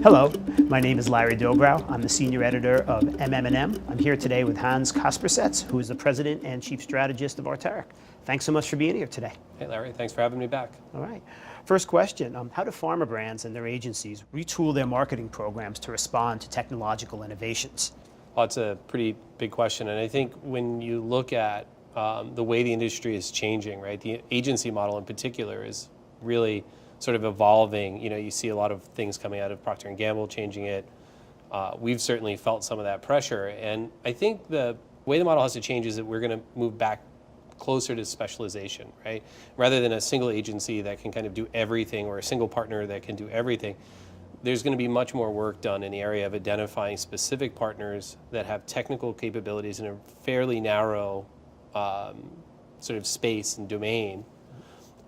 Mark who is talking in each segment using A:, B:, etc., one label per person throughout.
A: Hello, my name is Larry Dobrow. I'm the senior editor of MM+M. I'm here today with Hans Kaspersetz, who is the president and chief strategist of Arteric. Thanks so much for being here today.
B: Hey Larry, thanks for having me back.
A: All right. First question, how do pharma brands and their agencies retool their marketing programs to respond to technological innovations?
B: Well, it's a pretty big question, and I think when you look at the way the industry is changing, right, the agency model in particular is really sort of evolving. You know, you see a lot of things coming out of Procter & Gamble changing it. We've certainly felt some of that pressure, and I think the way the model has to change is that we're going to move back closer to specialization, right? Rather than a single agency that can kind of do everything, or a single partner that can do everything, there's going to be much more work done in the area of identifying specific partners that have technical capabilities in a fairly narrow sort of space and domain.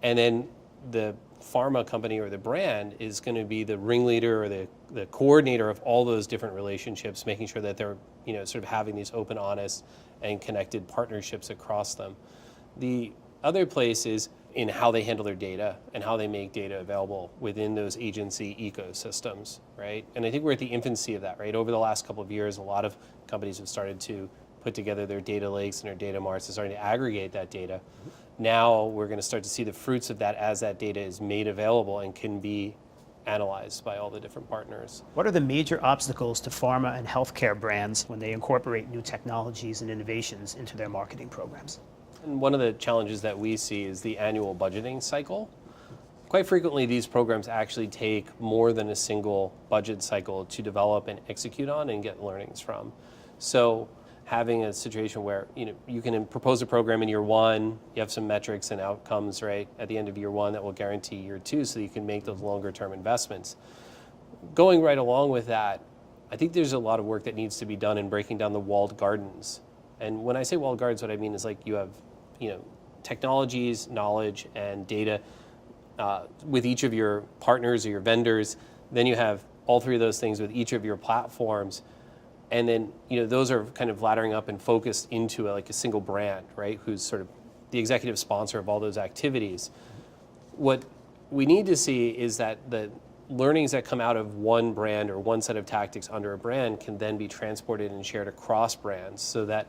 B: And then the pharma company or the brand is going to be the ringleader or the coordinator of all those different relationships, making sure that they're, you know, sort of having these open, honest, and connected partnerships across them. The other place is in how they handle their data and how they make data available within those agency ecosystems, right? And I think we're at the infancy of that, right? Over the last couple of years, a lot of companies have started to put together their data lakes and their data marts and starting to aggregate that data. Now we're going to start to see the fruits of that as that data is made available and can be analyzed by all the different partners.
A: What are the major obstacles to pharma and healthcare brands when they incorporate new technologies and innovations into their marketing programs?
B: And one of the challenges that we see is the annual budgeting cycle. Quite frequently, these programs actually take more than a single budget cycle to develop and execute on and get learnings from. So having a situation where, you know, you can propose a program in year one, you have some metrics and outcomes, right, at the end of year one that will guarantee year two, so you can make those longer term investments. Going right along with that, I think there's a lot of work that needs to be done in breaking down the walled gardens. And when I say walled gardens, what I mean is, like, you have, you know, technologies, knowledge, and data with each of your partners or your vendors. Then you have all three of those things with each of your platforms. And then, you know, those are kind of laddering up and focused into like a single brand, right, who's sort of the executive sponsor of all those activities. What we need to see is that the learnings that come out of one brand or one set of tactics under a brand can then be transported and shared across brands, so that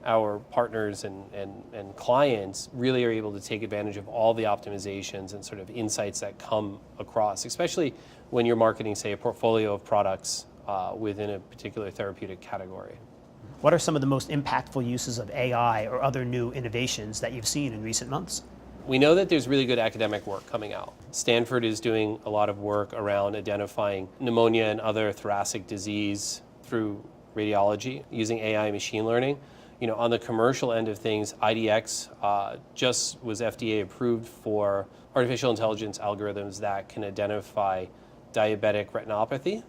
B: our partners and clients really are able to take advantage of all the optimizations and sort of insights that come across, especially when you're marketing, say, a portfolio of products within a particular therapeutic category.
A: What are some of the most impactful uses of AI or other new innovations that you've seen in recent months?
B: We know that there's really good academic work coming out. Stanford is doing a lot of work around identifying pneumonia and other thoracic disease through radiology using AI and machine learning. You know, on the commercial end of things, IDX just was FDA approved for artificial intelligence algorithms that can identify diabetic retinopathy.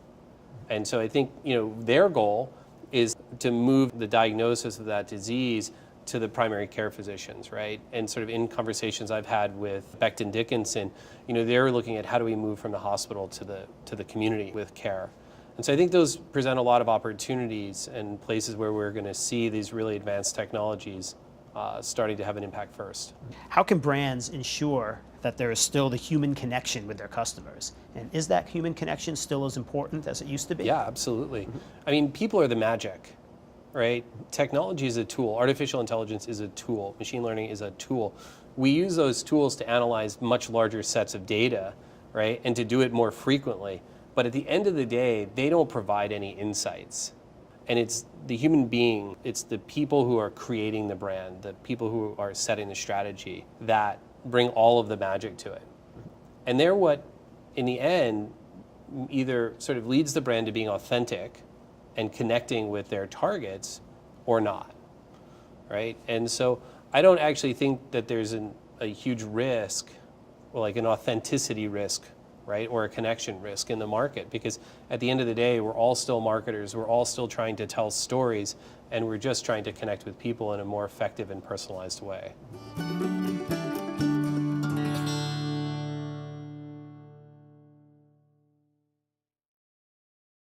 B: And so I think, you know, their goal is to move the diagnosis of that disease to the primary care physicians, right? And sort of in conversations I've had with Becton Dickinson, you know, they're looking at how do we move from the hospital to the community with care. And so I think those present a lot of opportunities and places where we're going to see these really advanced technologies starting to have an impact first.
A: How can brands ensure that there is still the human connection with their customers? And is that human connection still as important as it used to be?
B: Yeah, absolutely. I mean, people are the magic, right? Technology is a tool. Artificial intelligence is a tool. Machine learning is a tool. We use those tools to analyze much larger sets of data, right? And to do it more frequently. But at the end of the day, they don't provide any insights. And it's the human being, it's the people who are creating the brand, the people who are setting the strategy that bring all of the magic to it. And they're what, in the end, either sort of leads the brand to being authentic and connecting with their targets or not, right? And so I don't actually think that there's a huge risk, or like an authenticity risk, right, or a connection risk in the market, because at the end of the day, we're all still marketers, we're all still trying to tell stories, and we're just trying to connect with people in a more effective and personalized way.